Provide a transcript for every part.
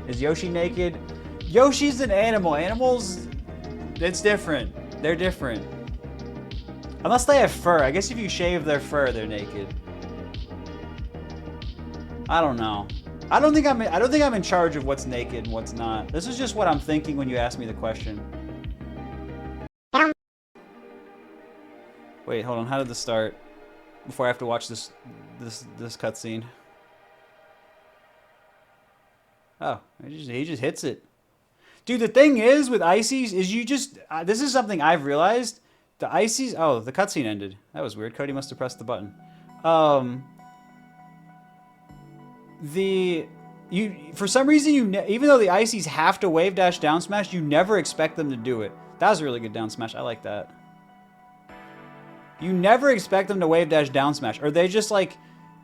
Is Yoshi naked? Yoshi's an animal. Animals, it's different. They're different. Unless they have fur. I guess if you shave their fur, they're naked. I don't know. I don't think I'm in charge of what's naked and what's not. This is just what I'm thinking when you ask me the question. Wait, hold on. How did this start? Before I have to watch this cutscene. Oh, he just hits it. Dude, the thing is with ices is you just this is something I've realized. The ices. Oh, the cutscene ended. That was weird. Cody must have pressed the button. For some reason even though the ices have to wave dash down smash, you never expect them to do it. That was a really good down smash. I like that. You never expect them to wave dash down smash. Or they just like,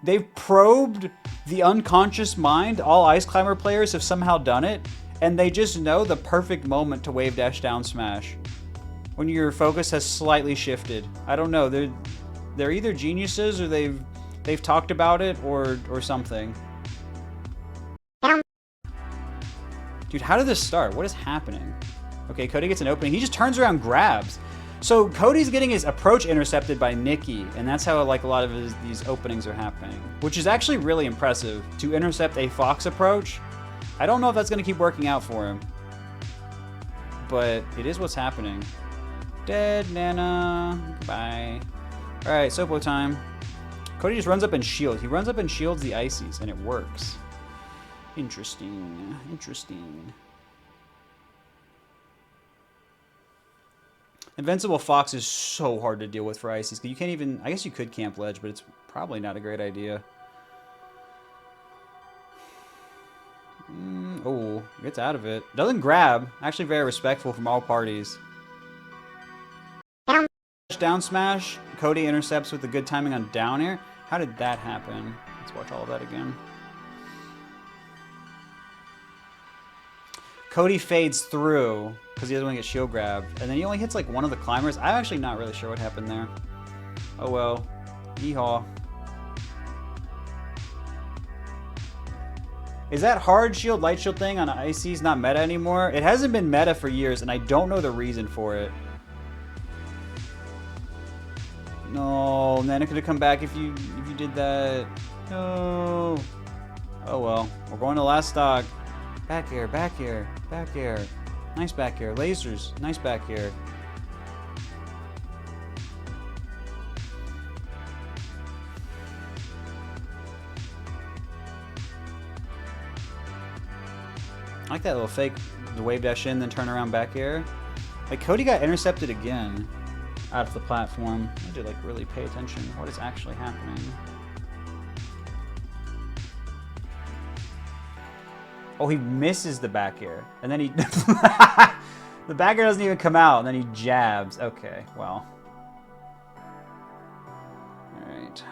they've probed the unconscious mind. All Ice Climber players have somehow done it. And they just know the perfect moment to wave dash down smash. When your focus has slightly shifted. I don't know. They're either geniuses or they've talked about it or something. Dude, how did this start? What is happening? Okay, Cody gets an opening. He just turns around, grabs. So Cody's getting his approach intercepted by Nicki, and that's how like a lot of these openings are happening, which is actually really impressive to intercept a Fox approach. I don't know if that's going to keep working out for him, but it is what's happening. Dead Nana, goodbye. All right, Sopo time. Cody just runs up and shields. He runs up and shields the ices, and it works. Interesting, interesting. Invincible Fox is so hard to deal with for ices. You can't even... I guess you could camp ledge, but it's probably not a great idea. Oh, gets out of it. Doesn't grab. Actually very respectful from all parties. Down smash. Cody intercepts with the good timing on down air. How did that happen? Let's watch all of that again. Cody fades through because he doesn't want to get shield grabbed. And then he only hits like one of the climbers. I'm actually not really sure what happened there. Oh well. Yeehaw. Is that hard shield, light shield thing on ICs not meta anymore? It hasn't been meta for years, and I don't know the reason for it. No, Nana could have come back if you did that. No. Oh well. We're going to last stock. Back air, back air, back air. Nice back air. Lasers. Nice back air. I like that little fake, the wave dash in, then turn around back air. Like, Cody got intercepted again out of the platform. I had to, like, really pay attention to what is actually happening. Oh, he misses the back air. And then he... the back air doesn't even come out, and then he jabs. Okay, well. Alright.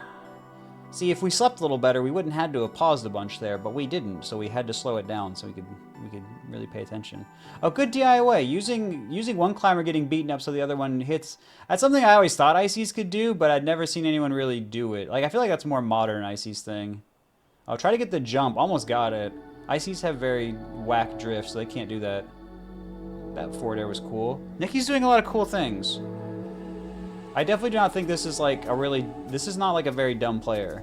See, if we slept a little better, we wouldn't have to have paused a bunch there, but we didn't, so we had to slow it down so we could really pay attention. Oh, good DIY. Using one climber getting beaten up so the other one hits. That's something I always thought ICs could do, but I'd never seen anyone really do it. Like, I feel like that's more modern ICs thing. I'll try to get the jump. Almost got it. ICs have very whack drift, so they can't do that. That forward air was cool. Nicki's doing a lot of cool things. I definitely do not think this is like a really... This is not like a very dumb player.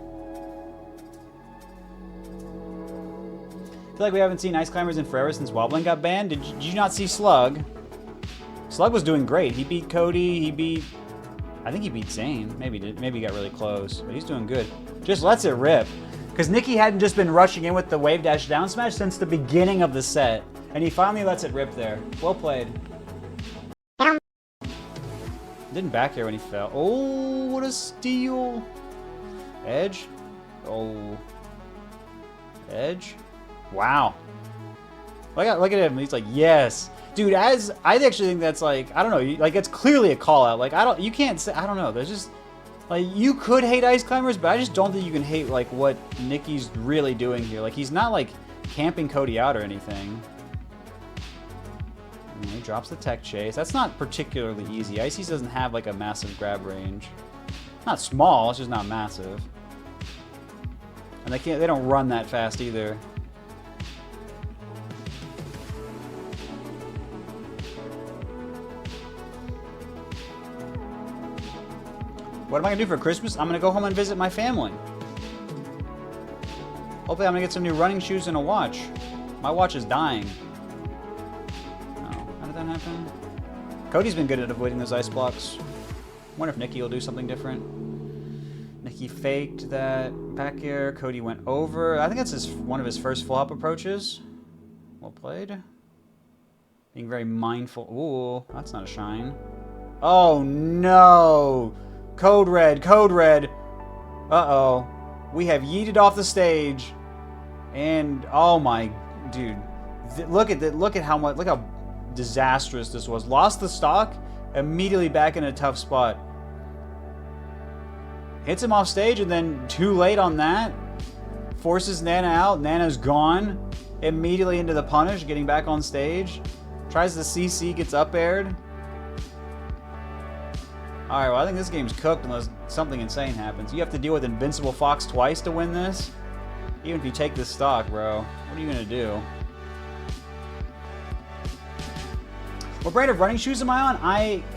I feel like we haven't seen Ice Climbers in forever since Wobbling got banned. Did you not see Slug? Slug was doing great. He beat Cody. He beat... I think he beat Zain. Maybe he got really close. But he's doing good. Just lets it rip. Because Nicki hadn't just been rushing in with the wave dash down smash since the beginning of the set. And he finally lets it rip there. Well played. Didn't back air when he fell. Oh, what a steal. Edge. Oh. Edge. Wow. Look at him. He's like, yes. Dude, I actually think that's like, I don't know, like it's clearly a call out. Like, you can't say, I don't know. There's just, like, you could hate Ice Climbers, but I just don't think you can hate, like, what Nicki's really doing here. Like, he's not, like, camping Cody out or anything. And he drops the tech chase. That's not particularly easy. Ices doesn't have, like, a massive grab range. Not small, it's just not massive. And they don't run that fast either. What am I gonna do for Christmas? I'm gonna go home and visit my family. Hopefully I'm gonna get some new running shoes and a watch. My watch is dying. Oh, how did that happen? Cody's been good at avoiding those ice blocks. Wonder if Nicki will do something different. Nicki faked that back air. Cody went over. I think that's one of his first full hop approaches. Well played. Being very mindful. Ooh, that's not a shine. Oh no! Code red, code red. Uh-oh. We have yeeted off the stage. And oh my dude. Look at how disastrous this was. Lost the stock, immediately back in a tough spot. Hits him off stage and then too late on that. Forces Nana out. Nana's gone. Immediately into the punish, getting back on stage. Tries the CC, gets up aired. Alright, well I think this game's cooked unless something insane happens. You have to deal with Invincible Fox twice to win this. Even if you take this stock, bro. What are you gonna do? What brand of running shoes am I on?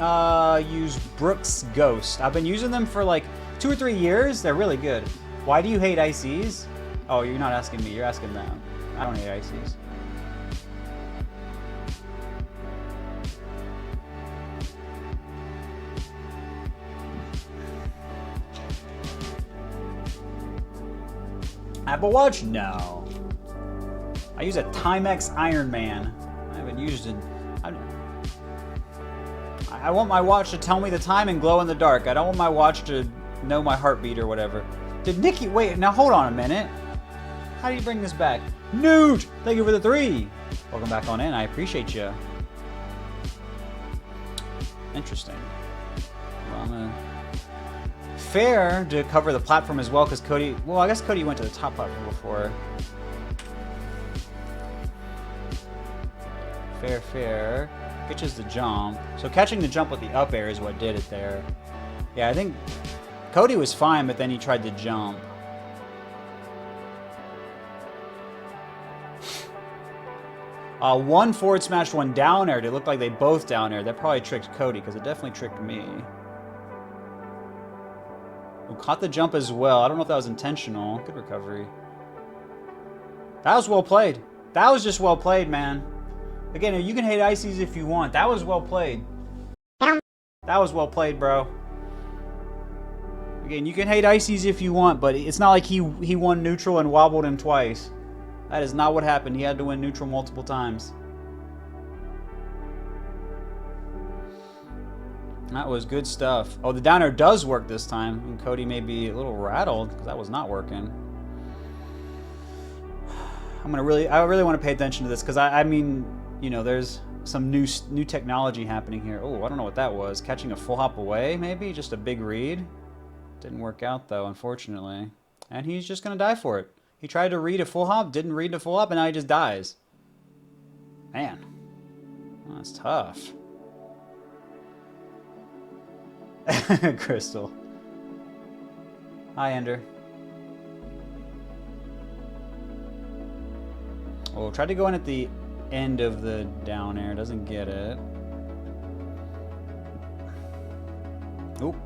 I use Brooks Ghost. I've been using them for like 2 or 3 years. They're really good. Why do you hate ICs? Oh, you're not asking me. You're asking them. I don't hate ICs. Apple Watch? No. I use a Timex Ironman. I haven't used it. I want my watch to tell me the time and glow in the dark. I don't want my watch to know my heartbeat or whatever. Did Nicki... Wait, now hold on a minute. How do you bring this back? Newt! Thank you for the 3. Welcome back on in. I appreciate you. Interesting. Well, I'm gonna... Fair to cover the platform as well, because Cody... Well, I guess Cody went to the top platform before. Fair, fair. Pitches the jump. So catching the jump with the up air is what did it there. Yeah, I think Cody was fine, but then he tried to jump. One forward smash, one down air. It looked like they both down air. That probably tricked Cody, because it definitely tricked me. Who caught the jump as well. I don't know if that was intentional. Good recovery. That was well played. That was just well played, man. Again, you can hate ices if you want. That was well played. That was well played, bro. Again, you can hate ices if you want, but it's not like he won neutral and wobbled him twice. That is not what happened. He had to win neutral multiple times. That was good stuff. Oh, the downer does work this time. And Cody may be a little rattled because that was not working. I really want to pay attention to this because I mean, you know, there's some new technology happening here. Oh, I don't know what that was. Catching a full hop away, maybe? Just a big read? Didn't work out, though, unfortunately. And he's just going to die for it. He tried to read a full hop, didn't read the full hop, and now he just dies. Man. Well, that's tough. Crystal. Hi, Ender. Oh, tried to go in at the end of the down air. Doesn't get it. Oop.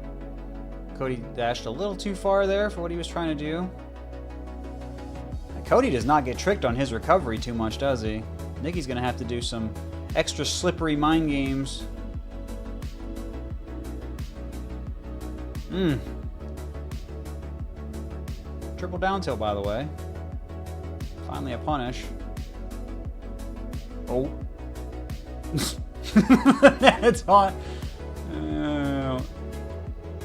Cody dashed a little too far there for what he was trying to do. Cody does not get tricked on his recovery too much, does he? Nicki's going to have to do some extra slippery mind games. Triple down tilt, by the way. Finally a punish. Oh. It's on.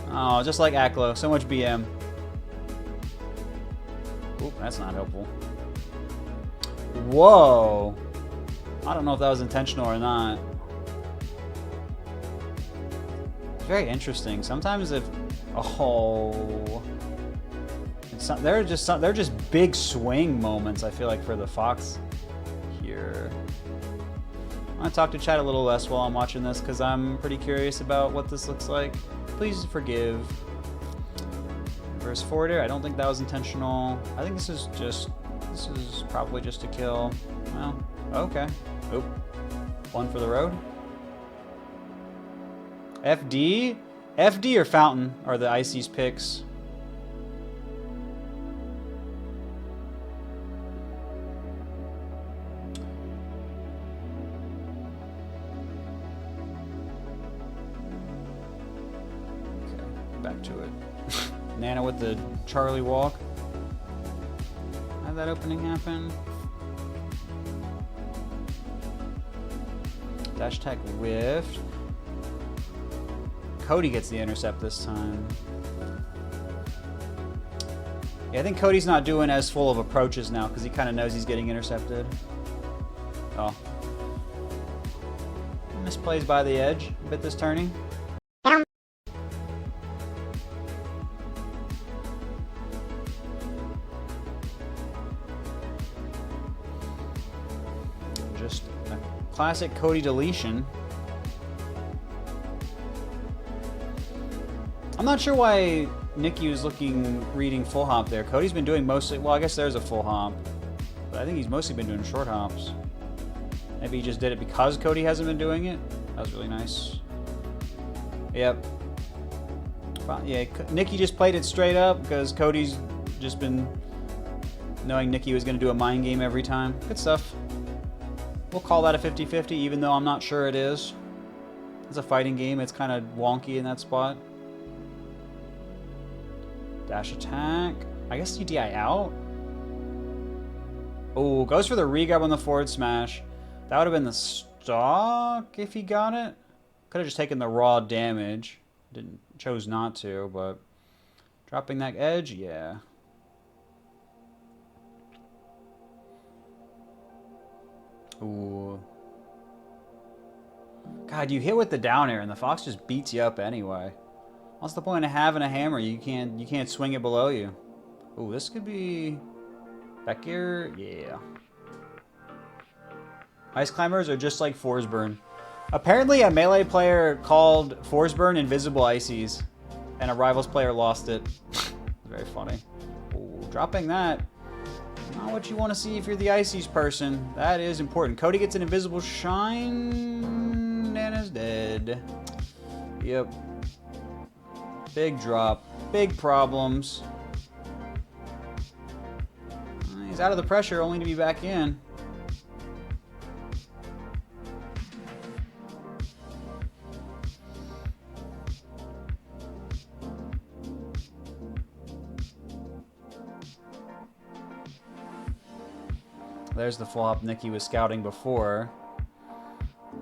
Oh, just like Aklo. So much BM. Oop, that's not helpful. Whoa. I don't know if that was intentional or not. It's very interesting. Sometimes if... Oh... They're just big swing moments, I feel like, for the Fox here. I'm going to talk to chat a little less while I'm watching this because I'm pretty curious about what this looks like. Please forgive. Reverse forward air. I don't think that was intentional. I think this is probably just a kill. Well, okay. Oop. One for the road. FD? FD or Fountain are the Icy's picks. Back to it. Nana with the Charlie walk. Have that opening happen. Dash attack whiffed. Cody gets the intercept this time. Yeah, I think Cody's not doing as full of approaches now because he kind of knows he's getting intercepted. Oh. Misplays by the edge a bit this turning. Just a classic Cody deletion. I'm not sure why Nicki was reading full hop there. Cody's been doing mostly, well, I guess there's a full hop, but I think he's mostly been doing short hops. Maybe he just did it because Cody hasn't been doing it. That was really nice. Yep. Well, yeah, Nicki just played it straight up because Cody's just been knowing Nicki was going to do a mind game every time. Good stuff. We'll call that a 50-50, even though I'm not sure it is. It's a fighting game. It's kind of wonky in that spot. Dash attack. I guess you DI out. Oh, goes for the regrab on the forward smash. That would have been the stock if he got it. Could have just taken the raw damage. Chose not to, but dropping that edge, yeah. Ooh. God, you hit with the down air and the Fox just beats you up anyway. What's the point of having a hammer? You can't swing it below you. Ooh, this could be back here. Yeah. Ice climbers are just like Forsburn. Apparently, a melee player called Forsburn invisible ices, and a rivals player lost it. Very funny. Ooh, dropping that. Not what you want to see if you're the ices person. That is important. Cody gets an invisible shine. Nana's dead. Yep. Big drop. Big problems. He's out of the pressure only to be back in. There's the full hop Nicki was scouting before.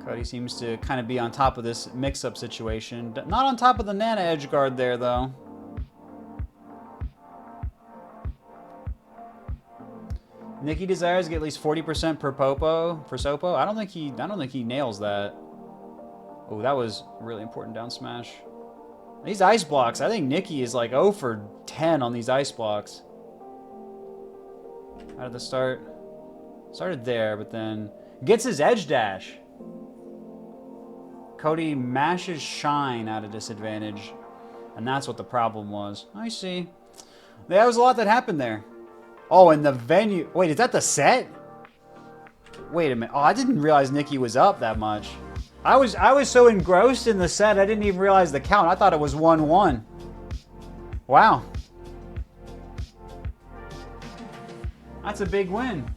Cody seems to kind of be on top of this mix-up situation. Not on top of the Nana edge guard there, though. Nicki desires to get at least 40% per popo for Sopo. I don't think he nails that. Oh, that was a really important down smash. These ice blocks, I think Nicki is like 0 for 10 on these ice blocks. How did the start? Started there, but then gets his edge dash. Cody mashes shine at a disadvantage, and that's what the problem was. I see. There was a lot that happened there. Oh, and the venue. Wait, is that the set? Wait a minute. Oh, I didn't realize Nicki was up that much. I was so engrossed in the set, I didn't even realize the count. I thought it was 1-1. Wow. That's a big win.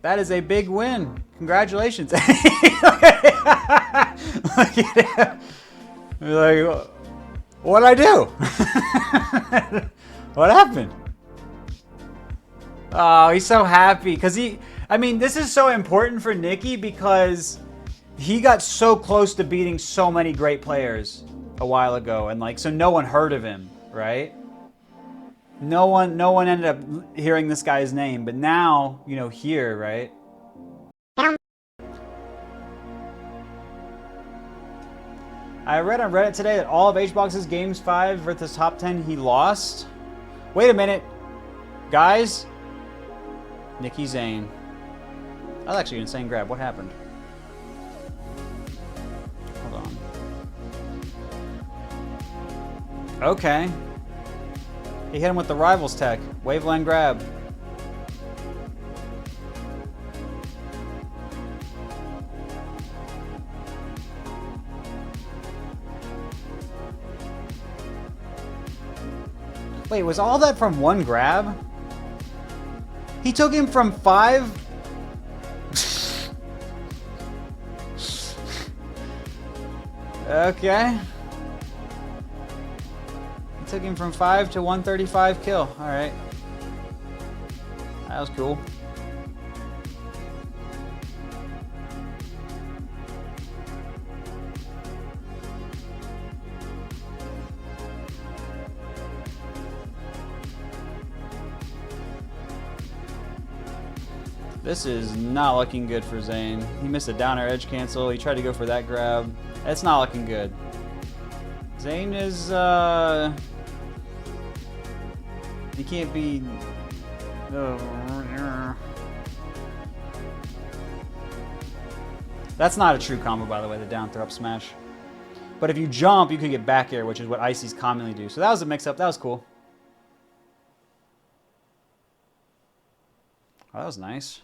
That is a big win. Congratulations. Look at him. Like, what'd I do? What happened? Oh, he's so happy. Because I mean, this is so important for Nicki because he got so close to beating so many great players a while ago. And like, so no one heard of him, right? No one ended up hearing this guy's name, but now, you know, here, right? I read on Reddit today that all of HBox's Games 5 versus top 10 he lost. Wait a minute. Guys. Nicki Zain. That was actually an insane grab. What happened? Hold on. Okay. He hit him with the Rivals tech. Waveland grab. Wait, was all that from one grab? He took him from 5... Okay. He took him from 5 to 135 kill. Alright. That was cool. This is not looking good for Zain. He missed a downer edge cancel. He tried to go for that grab. It's not looking good. Zain is, he can't be... That's not a true combo, by the way, the down throw up smash. But if you jump, you can get back air, which is what Ices commonly do. So that was a mix-up. That was cool. Oh, that was nice.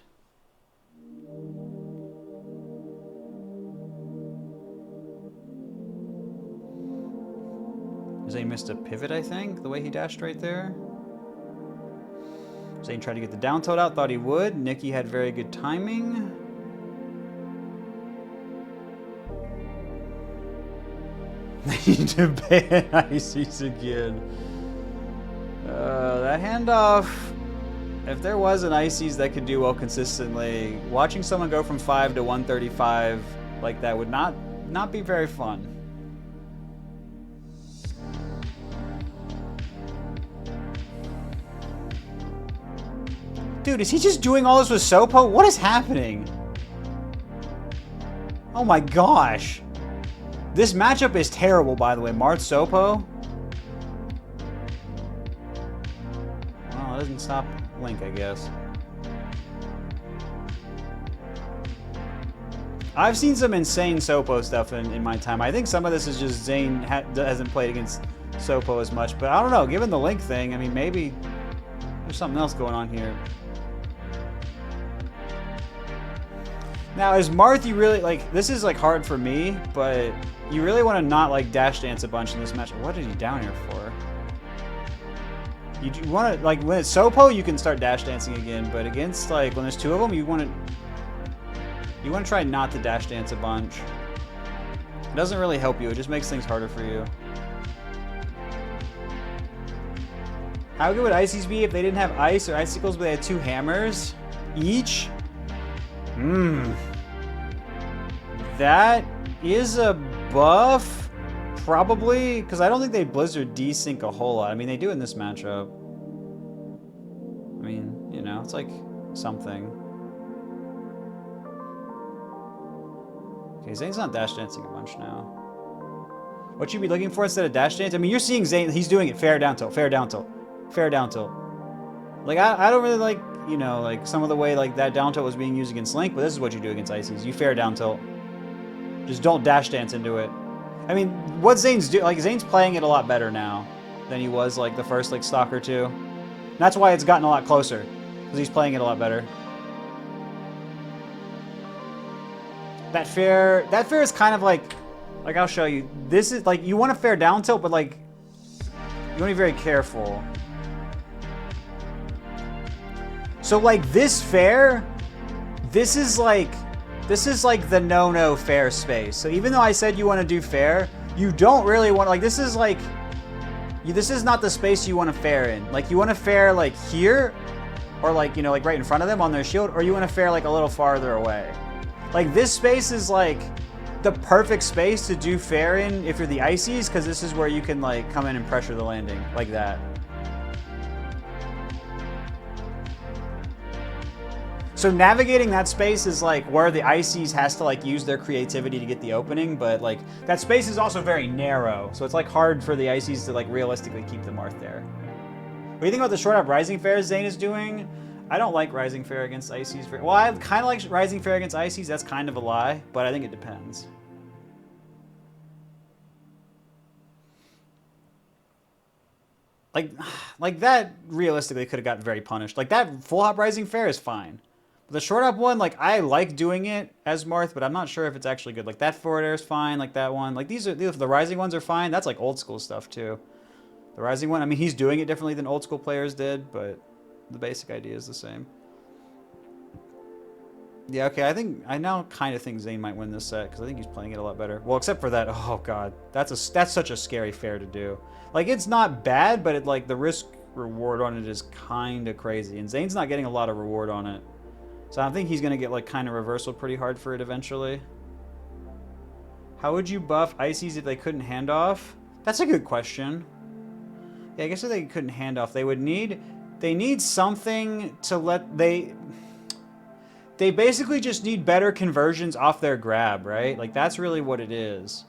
Zain missed a pivot, I think, the way he dashed right there. Zain tried to get the down tilt out, thought he would. Nicki had very good timing. They need to ban Ices again. That handoff, if there was an Ices that could do well consistently, watching someone go from 5 to 135 like that would not be very fun. Dude, is he just doing all this with Sopo? What is happening? Oh my gosh. This matchup is terrible, by the way. Marth Sopo. Well, it doesn't stop Link, I guess. I've seen some insane Sopo stuff in my time. I think some of this is just Zain hasn't played against Sopo as much. But I don't know. Given the Link thing, I mean, maybe there's something else going on here. Now, is Marth, you really, like, this is, like, hard for me, but you really want to not, like, dash dance a bunch in this match. What is he down here for? You want to, like, when it's Sopo, you can start dash dancing again, but against, like, when there's two of them, you want to try not to dash dance a bunch. It doesn't really help you. It just makes things harder for you. How good would Ices be if they didn't have ice or icicles, but they had 2 hammers each? That is a buff, probably, because I don't think they Blizzard desync a whole lot. I mean, they do in this matchup. I mean, you know, it's like something. Okay, Zain's not dash dancing a bunch now. What you'd be looking for instead of dash dance? I mean, you're seeing Zain, he's doing it fair down tilt, fair down tilt, fair down tilt. Like, I don't really like, you know, like some of the way like that down tilt was being used against Link, but this is what you do against Ices. You fair down tilt. Just don't dash dance into it. I mean, what Zain's doing, like Zain's playing it a lot better now than he was like the first like stock or two. And that's why it's gotten a lot closer, because he's playing it a lot better. That fair is kind of like I'll show you. This is like, you want a fair down tilt, but like you want to be very careful. So like this fair, this is like the no-no fair space. So even though I said you want to do fair, you don't really want, like, this is like, this is not the space you want to fair in. Like, you want to fair like here, or like, you know, like right in front of them on their shield, or you want to fair like a little farther away. Like this space is like the perfect space to do fair in if you're the Ices, because this is where you can like come in and pressure the landing like that. So navigating that space is like where the Ices has to like use their creativity to get the opening, but like that space is also very narrow, so it's like hard for the Ices to like realistically keep the Marth there. What do you think about the short up Rising Fair Zain is doing? I don't like Rising Fair against Ices. Well, I kind of like Rising Fair against Ices. That's kind of a lie, but I think it depends. Like that realistically could have gotten very punished. Like that full hop Rising Fair is fine. The short up one, like, I like doing it as Marth, but I'm not sure if it's actually good. Like, that forward air is fine, like that one. Like, the Rising ones are fine. That's, like, old school stuff, too. The rising one, I mean, he's doing it differently than old school players did, but the basic idea is the same. Yeah, okay, I now kind of think Zain might win this set, because I think he's playing it a lot better. Well, except for that, oh god, that's such a scary fair to do. Like, it's not bad, but like, the risk-reward on it is kind of crazy, and Zain's not getting a lot of reward on it. So I think he's going to get, like, kind of reversal pretty hard for it eventually. How would you buff Ices if they couldn't hand off? That's a good question. Yeah, I guess if they couldn't hand off, they need something to let, they basically just need better conversions off their grab, right? Like, that's really what it is.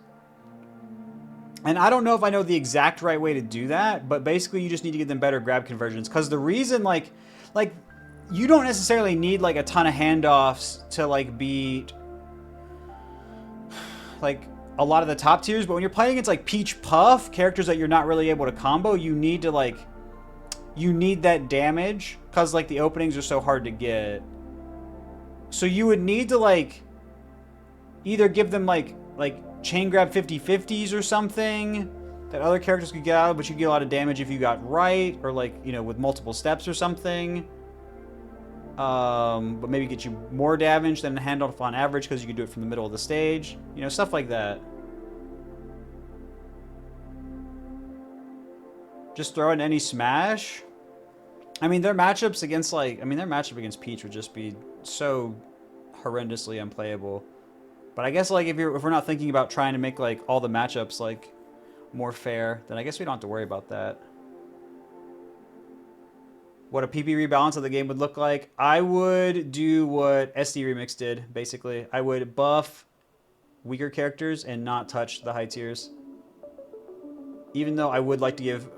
And I don't know if I know the exact right way to do that, but basically you just need to get them better grab conversions. Because the reason, like, you don't necessarily need, like, a ton of handoffs to, like, beat, like, a lot of the top tiers. But when you're playing against, like, Peach Puff, characters that you're not really able to combo, you need to, like, you need that damage. Because, like, the openings are so hard to get. So you would need to, like, either give them, like chain grab 50/50s or something that other characters could get out of, but you get a lot of damage if you got right, or, like, you know, with multiple steps or something. But maybe get you more damage than a handoff on average because you could do it from the middle of the stage. You know, stuff like that. Just throw in any smash. I mean, their matchups against, like, their matchup against Peach would just be so horrendously unplayable. But I guess, like, if we're not thinking about trying to make, like, all the matchups, like, more fair, then I guess we don't have to worry about that. What a PP rebalance of the game would look like. I would do what SD Remix did, basically. I would buff weaker characters and not touch the high tiers. Even though I would like to give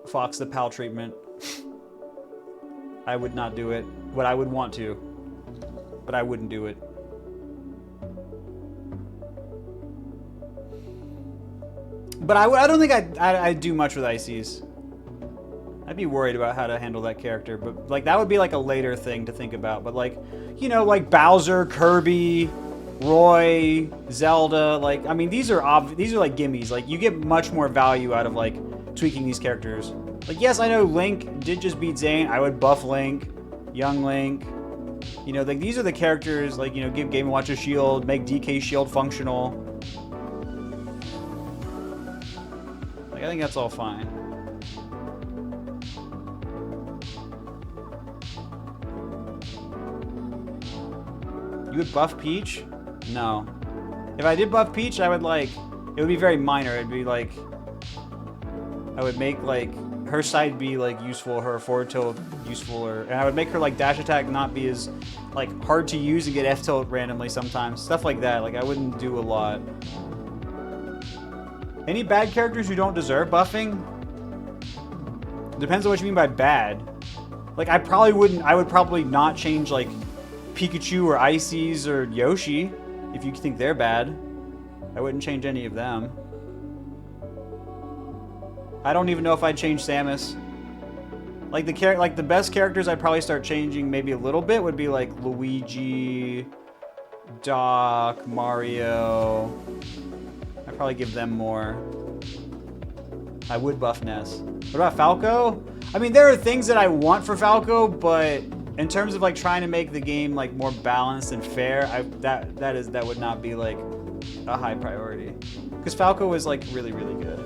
Fox the PAL treatment, I would not do it. What I would want to, but I wouldn't do it. But I don't think I'd do much with Ices. I'd be worried about how to handle that character, but, like, that would be, like, a later thing to think about. But, like, you know, like Bowser, Kirby, Roy, Zelda, like, I mean, these are like gimmies. Like, you get much more value out of, like, tweaking these characters. Like, yes, I know Link did just beat Zain. I would buff Link, young Link. You know, like, these are the characters, like, you know, give Game & Watch a shield, make DK shield functional. Like, I think that's all fine. You would buff Peach? No. If I did buff Peach, I would, like, it would be very minor. It'd be, like, I would make, like, her side be, like, useful, her forward tilt useful, and I would make her, like, dash attack not be as, like, hard to use and get F tilt randomly sometimes. Stuff like that. Like, I wouldn't do a lot. Any bad characters who don't deserve buffing? Depends on what you mean by bad. Like, I would probably not change, like, Pikachu or Ices or Yoshi if you think they're bad. I wouldn't change any of them. I don't even know if I'd change Samus. Like, the best characters I'd probably start changing maybe a little bit would be, like, Luigi, Doc, Mario. I'd probably give them more. I would buff Ness. What about Falco? I mean, there are things that I want for Falco, but in terms of, like, trying to make the game, like, more balanced and fair, that would not be, like, a high priority. Because Falco is, like, really, really good.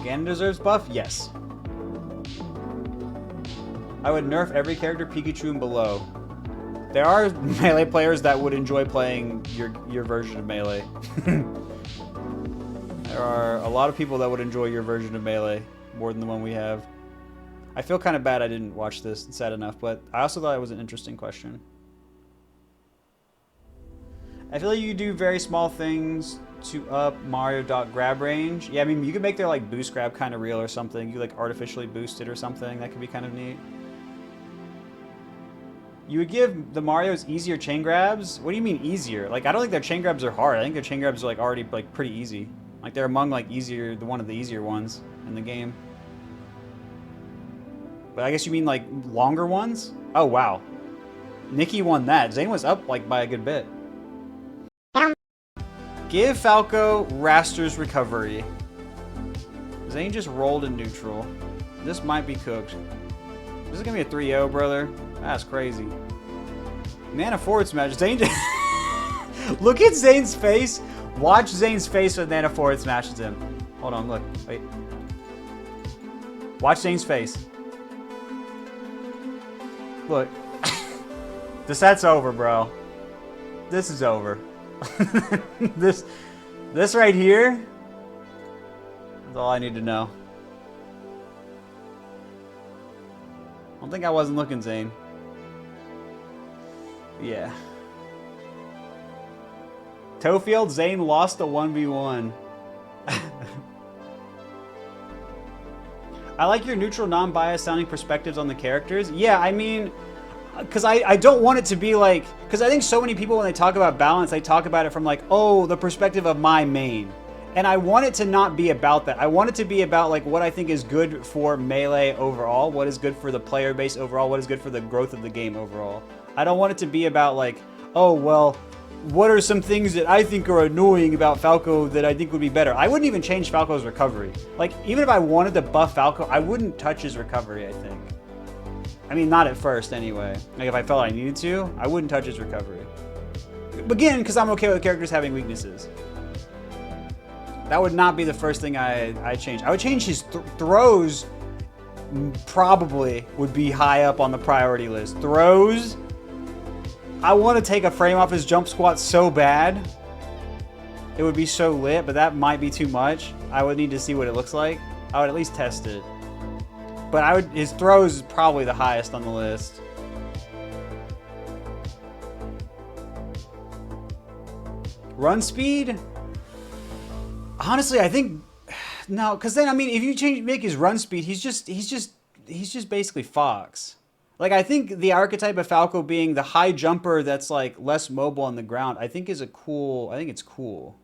Ganon deserves buff? Yes. I would nerf every character Pikachu and below. There are Melee players that would enjoy playing your version of Melee. There are a lot of people that would enjoy your version of Melee more than the one we have. I feel kind of bad I didn't watch this. It's sad enough, but I also thought it was an interesting question. I feel like you do very small things to up Mario grab range. Yeah, I mean, you could make their, like, boost grab kind of real or something. You, like, artificially boost it or something. That could be kind of neat. You would give the Marios easier chain grabs? What do you mean easier? Like, I don't think their chain grabs are hard. I think their chain grabs are, like, already, like, pretty easy. Like, they're among, like, one of the easier ones in the game. But I guess you mean, like, longer ones? Oh, wow. Nicki won that. Zain was up, like, by a good bit. Give Falco Raster's recovery. Zain just rolled in neutral. This might be cooked. This is gonna be a 3-0, brother. That's crazy. Mana forward smash. Zain just look at Zain's face. Watch Zain's face when Mana forward smashes him. Hold on, look. Wait. Watch Zain's face. Look. The set's over, bro. This is over. This right here. That's all I need to know. I don't think I wasn't looking, Zain. Yeah. Toefield, Zain lost the 1v1. I like your neutral, non-biased sounding perspectives on the characters. Yeah, I mean, because I don't want it to be like, because I think so many people when they talk about balance, they talk about it from like, oh, the perspective of my main. And I want it to not be about that. I want it to be about like what I think is good for Melee overall, what is good for the player base overall, what is good for the growth of the game overall. I don't want it to be about like, oh, well, what are some things that I think are annoying about Falco that I think would be better? I wouldn't even change Falco's recovery. Like, even if I wanted to buff Falco, I wouldn't touch his recovery, I think. I mean, not at first, anyway. Like, if I felt I needed to, I wouldn't touch his recovery. Again, because I'm okay with characters having weaknesses. That would not be the first thing I change. I would change his throws, probably would be high up on the priority list. Throws, I want to take a frame off his jump squat so bad. It would be so lit, but that might be too much. I would need to see what it looks like. I would at least test it. But his throws is probably the highest on the list. Run speed? Honestly, I think no, because then I mean, if you make his run speed, he's just basically Fox. Like, I think the archetype of Falco being the high jumper that's like less mobile on the ground, I think it's cool.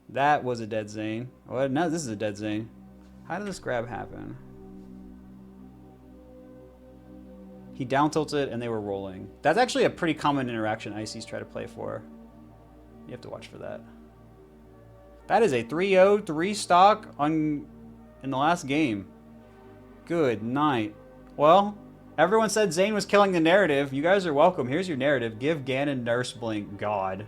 That was a dead Zain. Oh, no, this is a dead Zain. How did this grab happen? He down tilted and they were rolling. That's actually a pretty common interaction Ices try to play for. You have to watch for that. That is a 3-0, 3 stock in the last game. Good night. Well, everyone said Zain was killing the narrative. You guys are welcome. Here's your narrative. Give Ganon Nurse Blink. God.